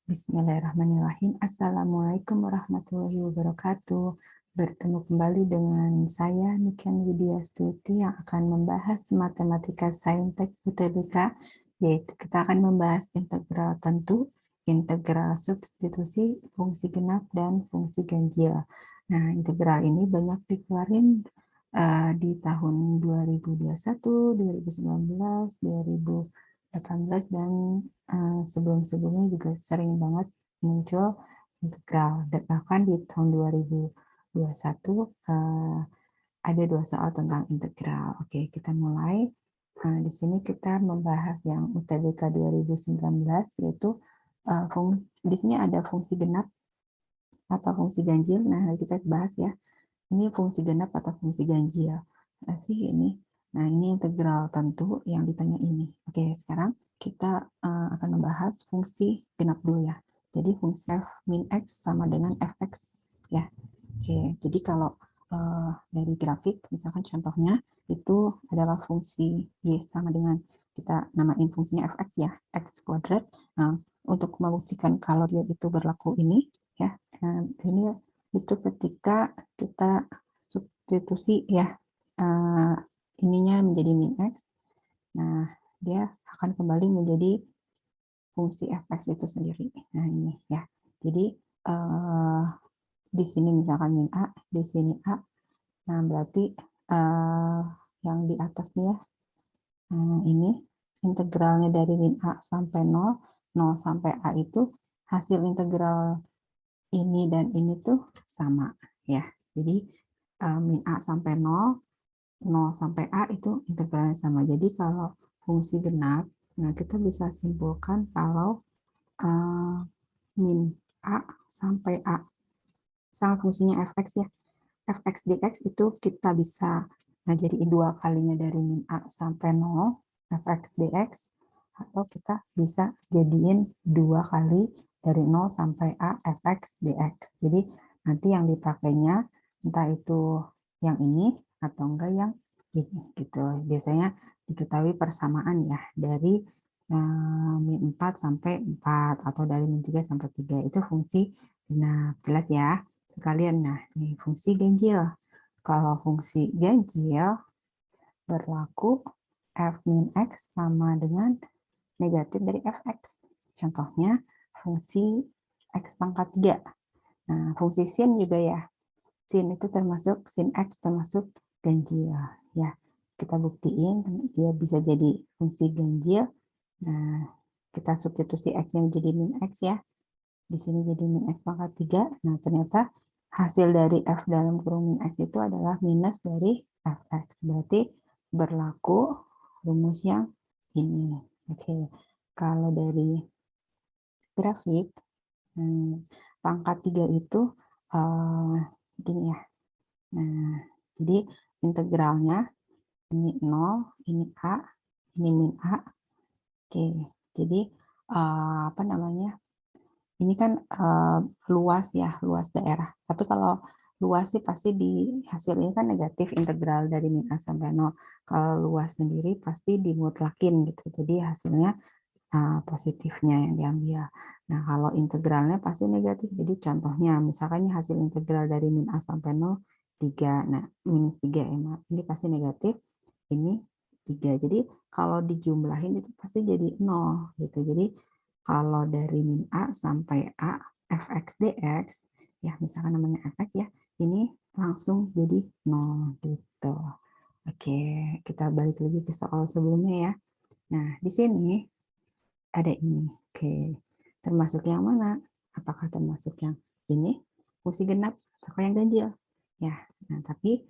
Bismillahirrahmanirrahim. Assalamualaikum warahmatullahi wabarakatuh. Bertemu kembali dengan saya, Niken Widya Stuti, yang akan membahas matematika saintek UTBK, yaitu kita akan membahas integral tentu, integral substitusi, fungsi genap, dan fungsi ganjil. Nah, integral ini banyak dikeluarin di tahun 2021, 2019, 2018, dan sebelum-sebelumnya juga sering banget muncul integral. Dan bahkan di tahun 2021 ada 2 soal tentang integral. Oke, kita mulai. Di sini kita membahas yang UTBK 2019, yaitu di sini ada fungsi genap atau fungsi ganjil. Nah, kita bahas ya. Ini fungsi genap atau fungsi ganjil. Nah, sih ini. Nah, ini integral tentu yang ditanya ini. Oke, sekarang kita akan membahas fungsi genap dulu ya. Jadi fungsi f min x sama dengan fx ya. Oke, jadi kalau dari grafik, misalkan contohnya itu adalah fungsi y sama dengan, kita namain fungsinya fx ya, x kuadrat. Nah, untuk membuktikan kalau dia itu berlaku ini ya, ini itu ketika kita substitusi ya, ininya menjadi min x. Nah, dia akan kembali menjadi fungsi fx itu sendiri. Nah, ini ya. Jadi di sini misalkan min a, di sini a. Nah, berarti yang di atasnya ini integralnya dari min a sampai 0, 0 sampai a itu hasil integral ini dan ini tuh sama ya. Jadi min a sampai 0, 0 sampai a itu integralnya sama. Jadi kalau fungsi genap, nah kita bisa simpulkan kalau min a sampai a sama fungsinya fx ya, fx dx itu kita bisa jadi 2 kalinya dari min a sampai 0 fx dx, atau kita bisa jadiin 2 kali dari 0 sampai a fx dx. Jadi nanti yang dipakainya entah itu yang ini atau enggak yang ini gitu. Biasanya diketahui persamaan ya dari min 4 sampai 4 atau dari min 3 sampai 3 itu fungsi. Nah, jelas ya sekalian. Nah, ini fungsi ganjil. Kalau fungsi ganjil berlaku f min x sama dengan negatif dari fx. Contohnya fungsi x pangkat 3. Nah, fungsi sin juga ya. Sin itu termasuk, sin x termasuk ganjil ya. Kita buktiin dia bisa jadi fungsi ganjil. Nah, kita substitusi x yang menjadi min x ya. Di sini jadi min x pangkat 3. Nah, ternyata hasil dari f dalam kurung min x itu adalah minus dari fx. Berarti berlaku rumus yang ini. Oke, kalau dari grafik, pangkat 3 itu gini ya. Nah, jadi integralnya ini 0, ini a, ini min a. Oke, jadi apa namanya? Ini kan luas ya, luas daerah. Tapi kalau luas sih pasti di hasil ini kan negatif, integral dari min a sampai 0. Kalau luas sendiri pasti dimutlakin gitu. Jadi hasilnya positifnya yang diambil. Nah, kalau integralnya pasti negatif. Jadi contohnya, misalkan hasil integral dari min a sampai 0, 3. Nah, minus 3 emak. Ini pasti negatif. Ini 3. Jadi kalau dijumlahin itu pasti jadi 0 gitu. Jadi kalau dari min a sampai a fx dx, ya misalkan namanya fx ya, ini langsung jadi 0 gitu. Oke, kita balik lagi ke soal sebelumnya ya. Nah, di sini ada ini. Oke, termasuk yang mana? Apakah termasuk yang ini, fungsi genap, atau yang ganjil? Ya, nah tapi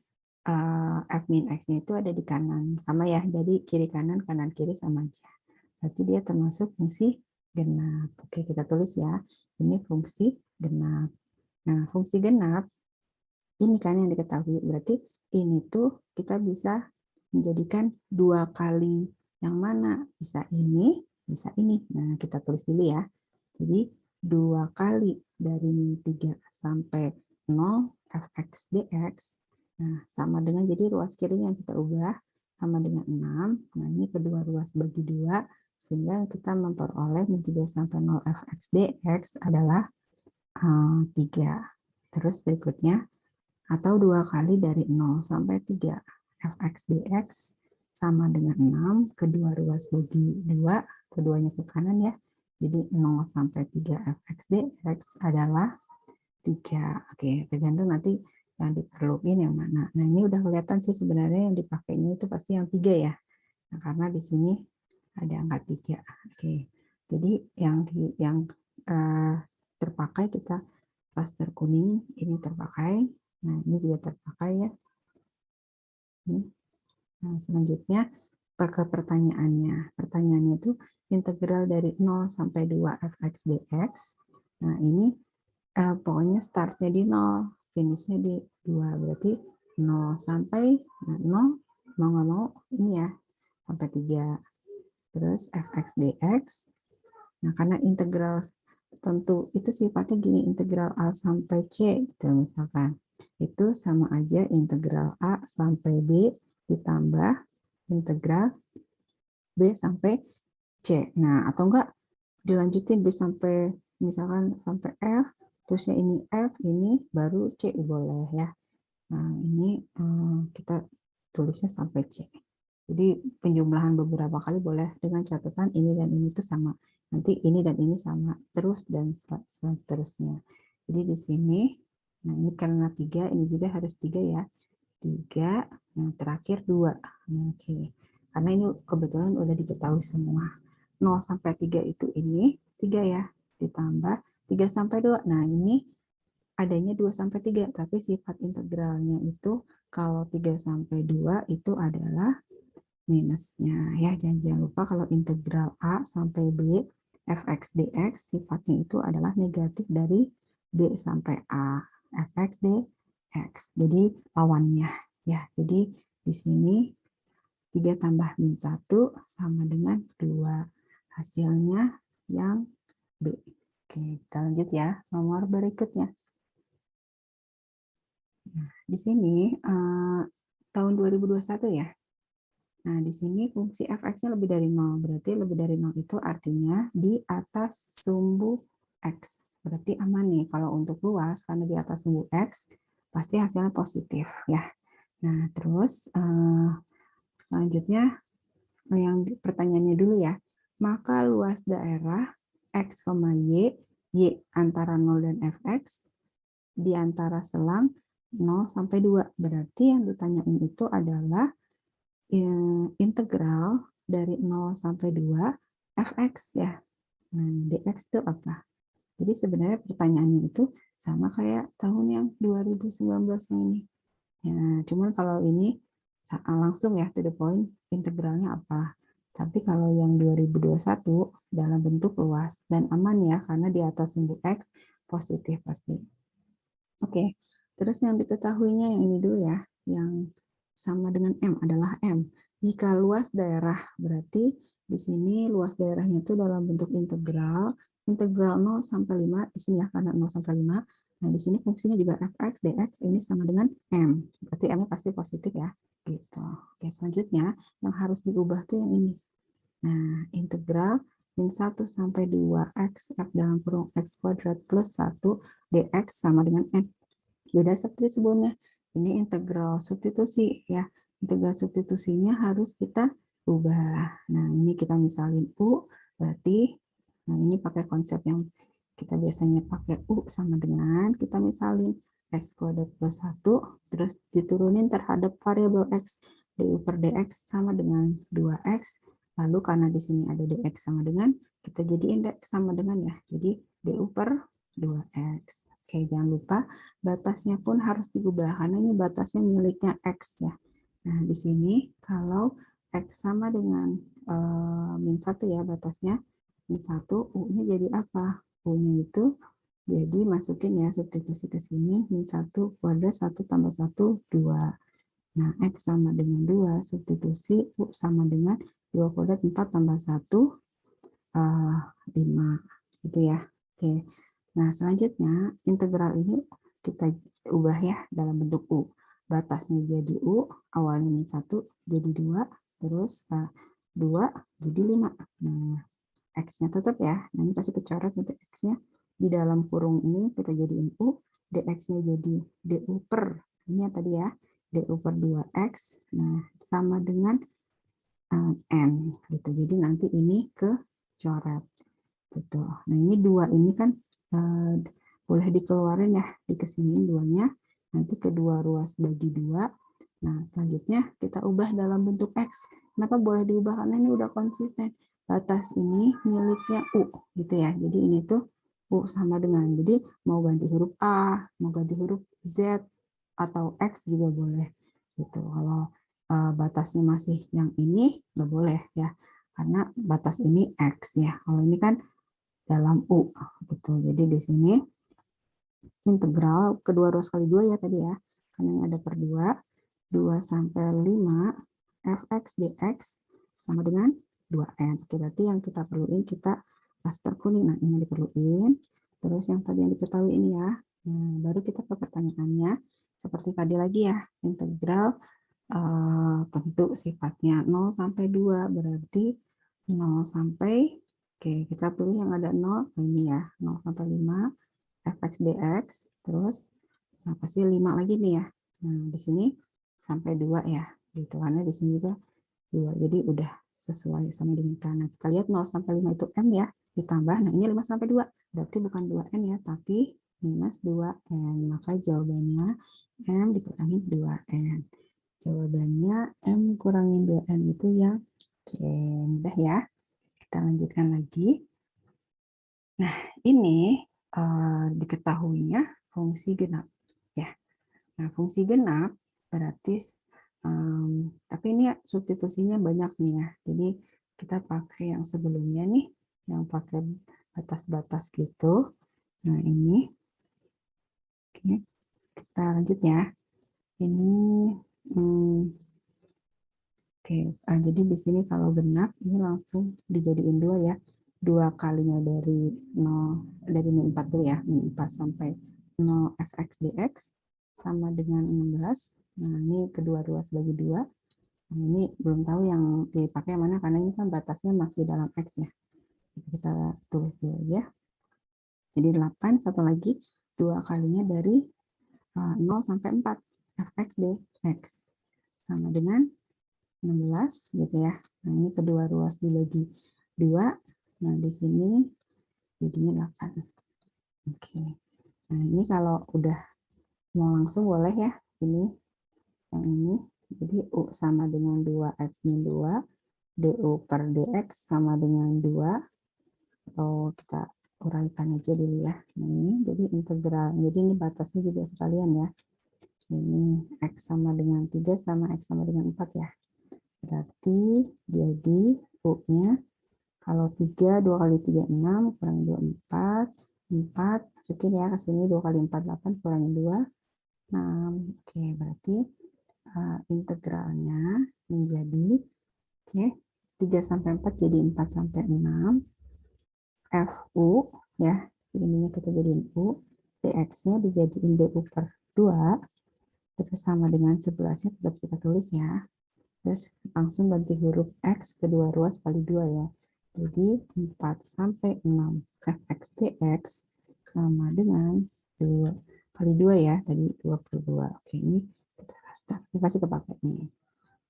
f min x-nya itu ada di kanan. Sama ya, jadi kiri kanan, kanan kiri sama aja. Berarti dia termasuk fungsi genap. Oke, kita tulis ya. Ini fungsi genap. Nah, fungsi genap, ini kan yang diketahui. Berarti ini tuh kita bisa menjadikan 2 kali yang mana? Bisa ini, bisa ini. Nah, kita tulis dulu ya. Jadi 2 kali dari min 3 sampai 0 fx dx. Nah, sama dengan, jadi ruas kirinya yang kita ubah sama dengan 6. Nah, ini kedua ruas bagi 2 Sehingga kita memperoleh min 3 sampai 0 fx dx adalah 3. Terus berikutnya, atau 2 kali dari 0 sampai 3 fx dx sama dengan 6, kedua ruas bagi 2, keduanya ke kanan ya. Jadi 0 sampai 3 fx dx adalah 3. Oke, tergantung nanti yang diperluin yang mana. Nah, ini udah kelihatan sih sebenarnya yang dipakainya itu pasti yang 3 ya. Nah, karena di sini ada angka 3. Oke. Jadi yang terpakai kita raster kuning ini terpakai. Nah, ini juga terpakai ya. Nah, selanjutnya ke pertanyaannya. Pertanyaannya itu integral dari 0 sampai 2 fx dx. Nah, ini pokoknya startnya di 0, finishnya di 2. Berarti 0 sampai 0, mau nggak mau ini ya, sampai 3. Terus fx dx. Nah, karena integral tentu itu sifatnya gini, integral A sampai C, gitu misalkan. Itu sama aja integral A sampai B ditambah integral B sampai C. Nah, atau enggak dilanjutin B sampai misalkan sampai F, terusnya ini F, ini baru C boleh ya. Nah, ini kita tulisnya sampai C. Jadi penjumlahan beberapa kali boleh dengan catatan ini dan ini itu sama. Nanti ini dan ini sama terus dan seterusnya. Jadi di sini, nah ini karena 3, ini juga harus 3 ya. 3, nah terakhir 2. Nah, oke. Karena ini kebetulan udah diketahui semua. 0 sampai 3 itu ini 3 ya. Ditambah 3 sampai 2. Nah, ini adanya 2 sampai 3, tapi sifat integralnya itu kalau 3 sampai 2 itu adalah minusnya ya. Jangan lupa kalau integral A sampai B fx dx sifatnya itu adalah negatif dari B sampai A fx dx. Jadi lawannya ya. Jadi di sini 3 tambah min 1 sama dengan 2. Hasilnya yang B. Oke, kita lanjut ya. Nomor berikutnya. Nah, di sini tahun 2021 ya. Nah, di sini fungsi fx-nya lebih dari 0. Berarti lebih dari 0 itu artinya di atas sumbu x. Berarti aman nih. Kalau untuk luas, karena di atas sumbu x, pasti hasilnya positif. Ya. Nah, terus selanjutnya, yang pertanyaannya dulu ya. Maka luas daerah x, y, y antara 0 dan fx, di antara selang 0 sampai 2. Berarti yang ditanyain itu adalah integral dari 0 sampai 2 fx ya. Nah, dx itu apa? Jadi sebenarnya pertanyaannya itu sama kayak tahun yang 2019 yang ini. Ya, cuman kalau ini langsung ya to the point, integralnya apa. Tapi kalau yang 2021 dalam bentuk luas dan aman ya, karena di atas sumbu x positif pasti. Oke, terus yang diketahuinya yang ini dulu ya, yang sama dengan M adalah M. Jika luas daerah, berarti di sini luas daerahnya itu dalam bentuk integral 0 sampai 5, di sini ya, karena 0 sampai 5. Nah, di sini fungsinya juga fx, dx, ini sama dengan M. Berarti M-nya pasti positif ya. Gitu. Oke, selanjutnya yang harus diubah tuh yang ini. Nah, integral min 1 sampai 2 x, f dalam kurung x kuadrat plus 1 dx sama dengan M. Beda seperti sebelumnya. Ini integral substitusi ya. Integral substitusinya harus kita ubah. Nah, ini kita misalin U, berarti nah ini pakai konsep yang kita biasanya pakai U sama dengan kita misalin x kuadrat plus 1, terus diturunin terhadap variabel x, du per dx sama dengan 2x. Lalu karena di sini ada dx sama dengan, kita jadiin dx sama dengan ya. Jadi du per 2x. Oke, jangan lupa batasnya pun harus diubah karena ini batasnya miliknya x ya. Nah, di sini kalau x sama dengan min 1 ya batasnya, min 1, U-nya jadi apa? U-nya itu jadi masukin ya substitusi ke sini, min 1 kuadrat 1 tambah 1, 2. Nah, x sama dengan 2, substitusi U sama dengan 2 kuadrat 4 tambah 1, 5. Gitu ya. Oke. Nah, selanjutnya integral ini kita ubah ya dalam bentuk U. Batasnya jadi U, awalnya min 1 jadi 2, terus 2 jadi 5. Nah, X-nya tetap ya. Nah, ini pasti kecoret nanti X-nya. Di dalam kurung ini kita jadiin U, DX-nya jadi DU per, ini ya tadi ya, DU per 2X. Nah, sama dengan N. Gitu. Jadi nanti ini kecoret. Gitu. Nah, ini 2 ini kan boleh dikeluarin ya, dikesiniin 2-nya. Nanti kedua ruas bagi 2. Nah, selanjutnya kita ubah dalam bentuk X. Kenapa boleh diubah? Karena ini udah konsisten. Batas ini miliknya U, gitu ya. Jadi ini tuh U sama dengan. Jadi mau ganti huruf A, mau ganti huruf Z, atau X juga boleh. Gitu. Kalau batasnya masih yang ini, nggak boleh ya. Karena batas ini X ya. Kalau ini kan dalam U. Gitu. Jadi di sini integral kedua ruas kali 2 ya tadi ya. Karena ini ada per 2. 2 sampai 5 fx dx sama dengan 2n. Oke, berarti yang kita perluin kita raster kuning. Nah, ini diperluin. Terus yang tadi yang diketahui ini ya. Nah, baru kita ke pertanyaannya. Seperti tadi lagi ya, integral bentuk sifatnya 0 sampai 2. Berarti 0 sampai, oke, kita pilih yang ada 0. Ini ya, 0 sampai 5 fx dx. Terus, nah, pasti 5 lagi nih ya. Nah, di sini sampai 2 ya, gitu. Karena di sini juga 2, jadi udah sesuai sama dengan kanan. Kita lihat 0 sampai 5 itu M ya, ditambah, nah ini 5 sampai 2, berarti bukan 2N ya, tapi minus 2N. Maka jawabannya M dikurangi 2N. Jawabannya M kurangin 2N itu yang C. Mudah ya. Kita lanjutkan lagi. Nah, ini diketahuinya fungsi genap ya. Nah, fungsi genap berarti tapi ini substitusinya banyak nih ya. Jadi kita pakai yang sebelumnya nih, yang pakai batas-batas gitu. Nah, ini oke, kita lanjut ya. Ini oke, jadi di sini kalau genap ini langsung dijadiin 2 ya. 2 kalinya dari 0, dari min 4 dulu ya, min 4 sampai 0 fx dx sama dengan 16. Nah, ini kedua ruas bagi 2. Nah, ini belum tahu yang dipakai mana karena ini kan batasnya masih dalam X ya. Kita tulis dulu ya. Jadi 8, satu lagi 2 kalinya dari 0 sampai 4 fx dx sama dengan 16 gitu ya. Nah, ini kedua ruas dibagi 2. Nah, di sini jadinya 8. Oke. Nah, ini kalau udah mau langsung boleh ya. Ini yang ini. Jadi U sama dengan 2X min 2. DU per DX sama dengan 2. Atau kita uraikan aja dulu ya. Nah, ini jadi integral. Jadi ini batasnya juga sekalian ya. Ini X sama dengan 3 sama X sama dengan 4 ya. Berarti jadi U-nya kalau 3, 2 kali 3, 6, kurangi 2, 4. 4, masukin ya ke sini 2 kali 4, 8, kurangi 2, 6. Oke, berarti integralnya menjadi, oke, 3 sampai 4 jadi 4 sampai 6. FU, ya, ininya kita jadiin U. DX-nya dijadiin DU per 2. Terus sama dengan 11-nya tetap kita tulis ya. Terus langsung ganti huruf X kedua ruas kali 2 ya. Jadi 4 sampai 6 fx dx sama dengan 2 kali 2 ya. Tadi 22. Oke, ini kita raster. Ini pasti kepakai nih.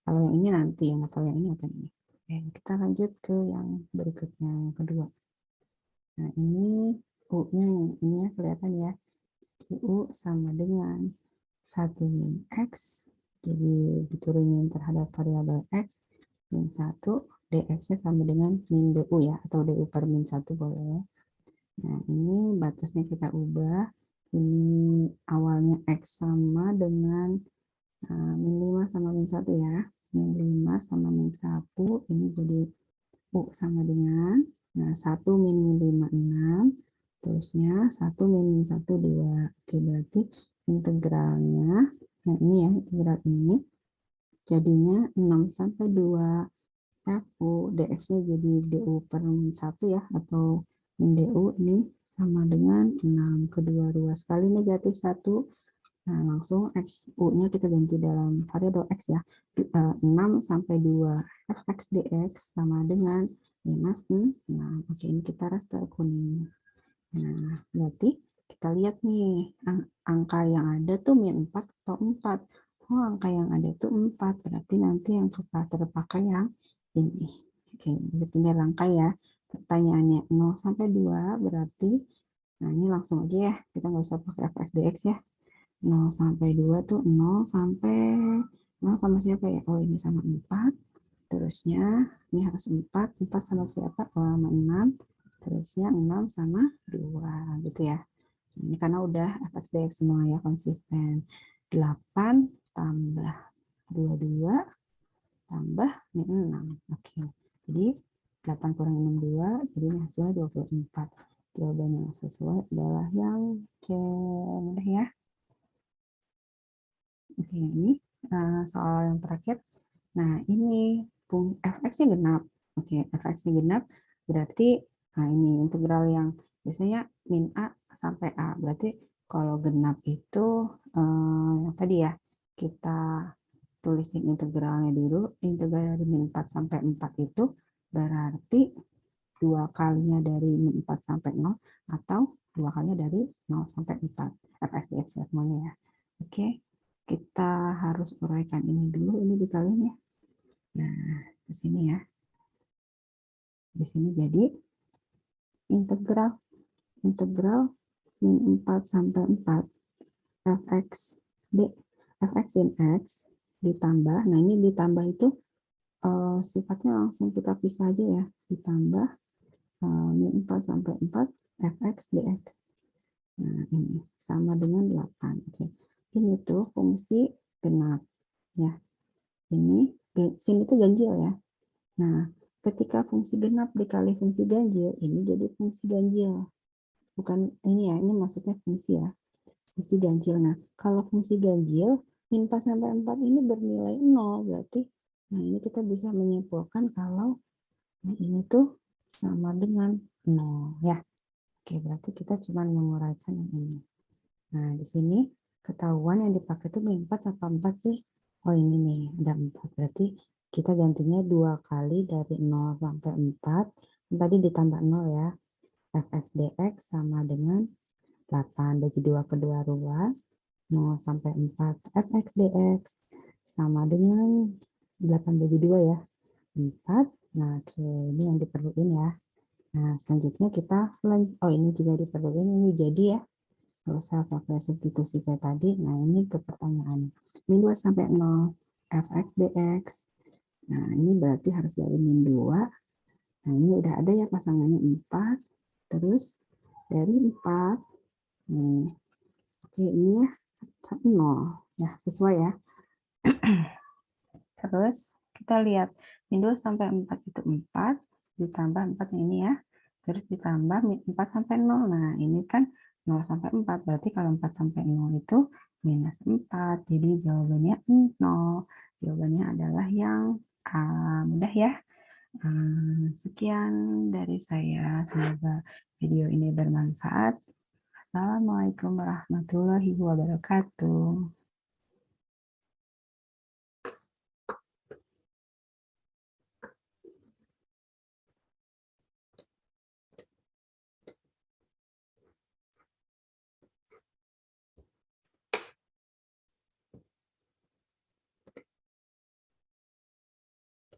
Kalau yang ini nanti, yang atau yang ini atau ini. Oke, kita lanjut ke yang berikutnya, yang kedua. Nah, ini U-nya yang ini ya, kelihatan ya. U sama dengan 1 min X. Jadi diturunin terhadap variabel X min 1, dx-nya sama dengan min du ya, atau du per min 1 boleh. Nah, ini batasnya kita ubah. Ini awalnya X sama dengan min 5 sama min 1 ya. Min 5 sama min 1, ini jadi U sama dengan, nah 1 min 5, 6. Terusnya 1 min 1, 2. Oke, berarti integralnya, nah ini ya, integral ini jadinya 6 sampai 2 FU, dx-nya jadi du per min 1 ya, atau min du ini sama dengan 6. Kedua ruas kali negatif 1, Nah, langsung X, U-nya kita ganti dalam variabel X ya. 6 sampai 2 fx dx sama dengan minus 6. Oke, ini kita raster kuning. Nah, berarti kita lihat nih, angka yang ada tuh min 4 atau 4. Oh, angka yang ada tuh 4, berarti nanti yang terpakai yang ini. Oke, ini tinggal angka ya. Pertanyaannya 0 sampai 2 berarti, nah ini langsung aja ya, kita nggak usah pakai fx dx ya. 0 sampai 2 tuh 0 sampai 0 sama siapa ya? Oh, ini sama 4. Terusnya ini harus 4. 4 sama siapa? Oh, sama 6. Terusnya 6 sama 2 gitu ya. Ini karena udah fx dx semua ya, konsisten. 8 tambah 22 tambah 6. Oke. Jadi 8 kurang 6 2, jadi hasilnya 24. Jawaban yang sesuai adalah yang C. Mudah ya. Oke, ini soal yang terakhir. Nah, ini fx-nya genap. Oke, fx-nya genap berarti, nah ini integral yang biasanya min A sampai A. Berarti kalau genap itu, yang tadi ya, kita tulisin integralnya dulu. Integral dari min 4 sampai 4 itu berarti 2 kalinya dari min 4 sampai 0, atau 2 kalinya dari 0 sampai 4. fx dx ya semuanya ya. Oke, kita harus uraikan ini dulu, ini dikaliin ya. Nah, di sini ya. Di sini jadi integral min 4 sampai 4 fx sin x ditambah. Nah, ini ditambah itu sifatnya langsung kita pisah aja ya. Ditambah min 4 sampai 4 fx dx. Nah, ini sama dengan 8. Oke. Ini tuh fungsi genap ya. Ini sin itu ganjil ya. Nah, ketika fungsi genap dikali fungsi ganjil, ini jadi fungsi ganjil. Bukan ini ya, ini maksudnya fungsi ya. Fungsi ganjil. Nah, kalau fungsi ganjil, min 4 sampai 4 ini bernilai 0. Berarti, nah ini kita bisa menyimpulkan kalau ini tuh sama dengan 0. Ya. Oke, berarti kita cuma menguraikan yang ini. Nah, di sini ketahuan yang dipakai itu min 4 apa 4 sih? Oh, ini nih, ada 4. Berarti kita gantinya 2 kali dari 0 sampai 4. Tadi ditambah 0 ya. Fx dx sama dengan 8. Bagi 2 kedua ruas. 0 sampai 4 fx dx sama dengan 8 bagi 2 ya. 4. Nah, ini yang diperluin ya. Nah, selanjutnya kita, oh ini juga diperluin, ini jadi ya. Nggak usah pakai substitusi kayak tadi. Nah, ini ke pertanyaan. Min 2 sampai 0 fx dx. Nah, ini berarti harus dari min 2. Nah, ini udah ada ya pasangannya 4. Terus dari 4. Oke, ini ya 0. Ya, sesuai ya. Terus kita lihat min 2 sampai 4 itu 4. Ditambah 4 ini ya. Terus ditambah 4 sampai 0. Nah, ini kan 0 sampai 4. Berarti kalau 4 sampai 0 itu minus 4. Jadi jawabannya 0. Jawabannya adalah yang A. Mudah ya. Sekian dari saya. Semoga video ini bermanfaat. Assalamualaikum warahmatullahi wabarakatuh.